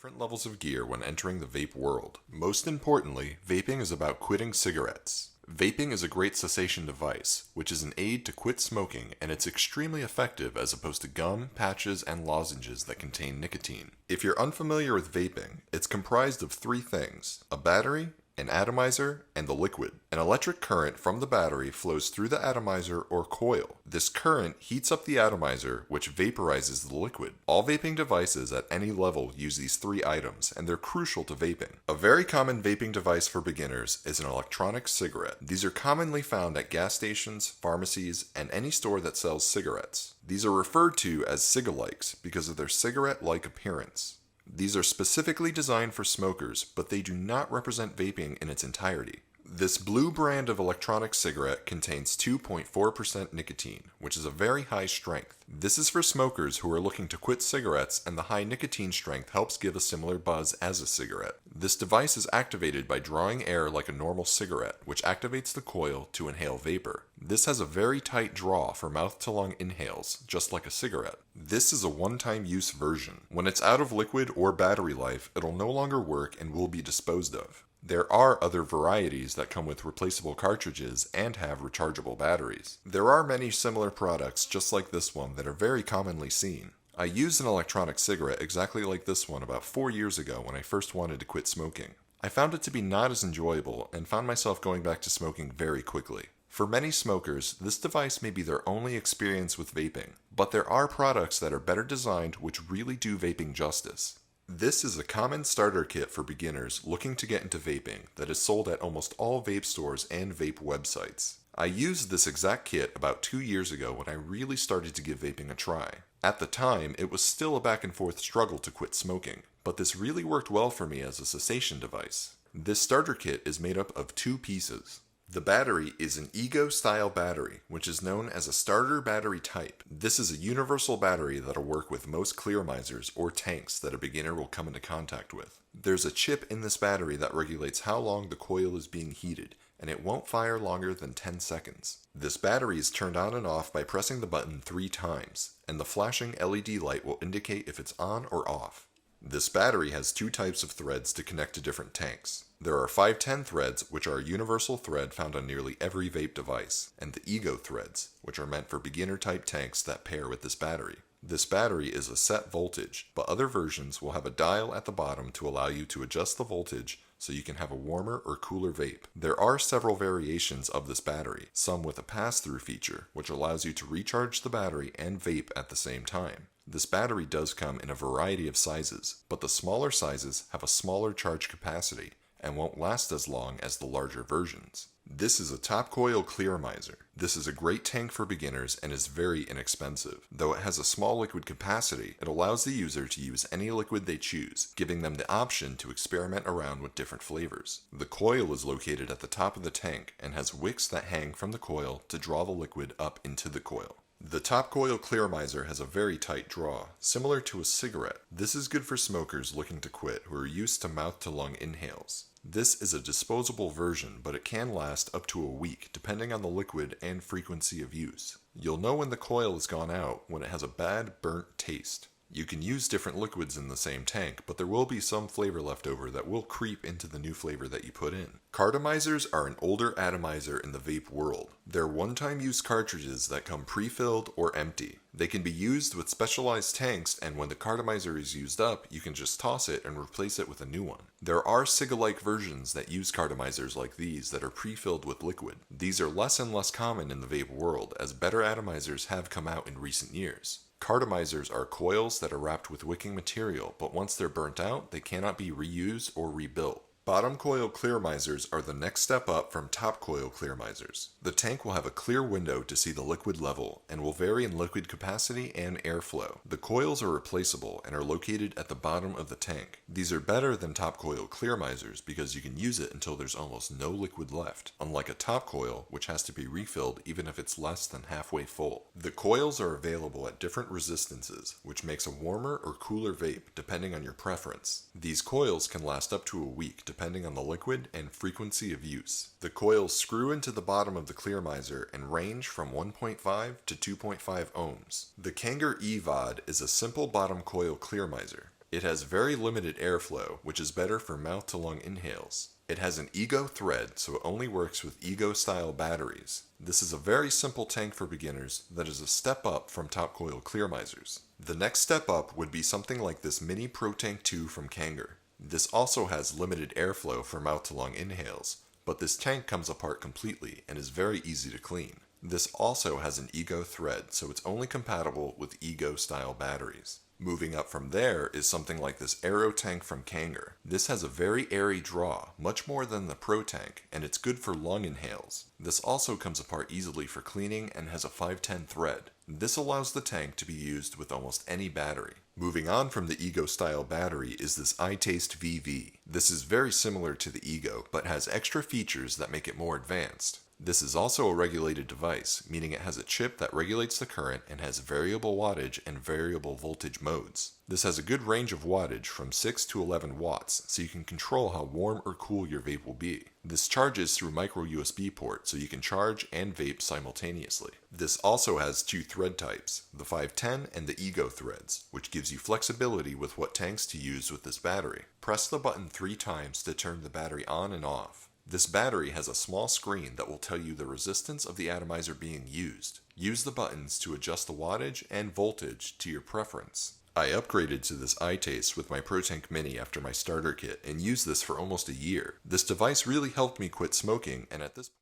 different levels of gear when entering the vape world. Most importantly, vaping is about quitting cigarettes. Vaping is a great cessation device, which is an aid to quit smoking, and it's extremely effective as opposed to gum, patches, and lozenges that contain nicotine. If you're unfamiliar with vaping, it's comprised of three things: a battery, an atomizer, and the liquid. An electric current from the battery flows through the atomizer or coil. This current heats up the atomizer, which vaporizes the liquid. All vaping devices at any level use these three items, and they're crucial to vaping. A very common vaping device for beginners is an electronic cigarette. These are commonly found at gas stations, pharmacies, and any store that sells cigarettes. These are referred to as cigalikes because of their cigarette-like appearance. These are specifically designed for smokers, but they do not represent vaping in its entirety. This blue brand of electronic cigarette contains 2.4% nicotine, which is a very high strength. This is for smokers who are looking to quit cigarettes, and the high nicotine strength helps give a similar buzz as a cigarette. This device is activated by drawing air like a normal cigarette, which activates the coil to inhale vapor. This has a very tight draw for mouth-to-lung inhales, just like a cigarette. This is a one-time use version. When it's out of liquid or battery life, it'll no longer work and will be disposed of. There are other varieties that come with replaceable cartridges and have rechargeable batteries. There are many similar products just like this one that are very commonly seen. I used an electronic cigarette exactly like this one about 4 years ago when I first wanted to quit smoking. I found it to be not as enjoyable and found myself going back to smoking very quickly. For many smokers, this device may be their only experience with vaping, but there are products that are better designed which really do vaping justice. This is a common starter kit for beginners looking to get into vaping that is sold at almost all vape stores and vape websites. I used this exact kit about 2 years ago when I really started to give vaping a try. At the time, it was still a back and forth struggle to quit smoking, but this really worked well for me as a cessation device. This starter kit is made up of 2 pieces. The battery is an Ego-style battery, which is known as a starter battery type. This is a universal battery that'll work with most clearmizers or tanks that a beginner will come into contact with. There's a chip in this battery that regulates how long the coil is being heated, and it won't fire longer than 10 seconds. This battery is turned on and off by pressing the button 3 times, and the flashing LED light will indicate if it's on or off. This battery has 2 types of threads to connect to different tanks. There are 510 threads, which are a universal thread found on nearly every vape device, and the Ego threads, which are meant for beginner-type tanks that pair with this battery. This battery is a set voltage, but other versions will have a dial at the bottom to allow you to adjust the voltage so you can have a warmer or cooler vape. There are several variations of this battery, some with a pass-through feature, which allows you to recharge the battery and vape at the same time. This battery does come in a variety of sizes, but the smaller sizes have a smaller charge capacity and won't last as long as the larger versions. This is a top coil clearmizer. This is a great tank for beginners and is very inexpensive. Though it has a small liquid capacity, it allows the user to use any liquid they choose, giving them the option to experiment around with different flavors. The coil is located at the top of the tank and has wicks that hang from the coil to draw the liquid up into the coil. The top coil clearmizer has a very tight draw, similar to a cigarette. This is good for smokers looking to quit who are used to mouth-to-lung inhales. This is a disposable version, but it can last up to a week depending on the liquid and frequency of use. You'll know when the coil has gone out when it has a bad, burnt taste. You can use different liquids in the same tank, but there will be some flavor left over that will creep into the new flavor that you put in. Cartomizers are an older atomizer in the vape world. They're one-time use cartridges that come pre-filled or empty. They can be used with specialized tanks, and when the cartomizer is used up, you can just toss it and replace it with a new one. There are cigarette-like versions that use cartomizers like these that are pre-filled with liquid. These are less and less common in the vape world, as better atomizers have come out in recent years. Cartomizers are coils that are wrapped with wicking material, but once they're burnt out, they cannot be reused or rebuilt. Bottom coil clearmizers are the next step up from top coil clearmizers. The tank will have a clear window to see the liquid level and will vary in liquid capacity and airflow. The coils are replaceable and are located at the bottom of the tank. These are better than top coil clearmizers because you can use it until there's almost no liquid left, unlike a top coil which has to be refilled even if it's less than halfway full. The coils are available at different resistances, which makes a warmer or cooler vape depending on your preference. These coils can last up to a week depending on the liquid and frequency of use. The coils screw into the bottom of the clearmizer and range from 1.5 to 2.5 ohms. The Kanger E-VOD is a simple bottom coil clearmizer. It has very limited airflow, which is better for mouth-to-lung inhales. It has an Ego thread, so it only works with Ego-style batteries. This is a very simple tank for beginners that is a step up from top coil clearmisers. The next step up would be something like this Mini Pro Tank 2 from Kanger. This also has limited airflow for mouth-to-lung inhales, but this tank comes apart completely and is very easy to clean. This also has an Ego thread, so it's only compatible with Ego-style batteries. Moving up from there is something like this Aero tank from Kanger. This has a very airy draw, much more than the Pro tank, and it's good for lung inhales. This also comes apart easily for cleaning and has a 510 thread. This allows the tank to be used with almost any battery. Moving on from the Ego style battery is this iTaste VV. This is very similar to the Ego, but has extra features that make it more advanced. This is also a regulated device, meaning it has a chip that regulates the current and has variable wattage and variable voltage modes. This has a good range of wattage from 6 to 11 watts, so you can control how warm or cool your vape will be. This charges through micro USB port, so you can charge and vape simultaneously. This also has two thread types, the 510 and the Ego threads, which gives you flexibility with what tanks to use with this battery. Press the button 3 times to turn the battery on and off. This battery has a small screen that will tell you the resistance of the atomizer being used. Use the buttons to adjust the wattage and voltage to your preference. I upgraded to this iTaste with my ProTank Mini after my starter kit and used this for almost a year. This device really helped me quit smoking, and at this point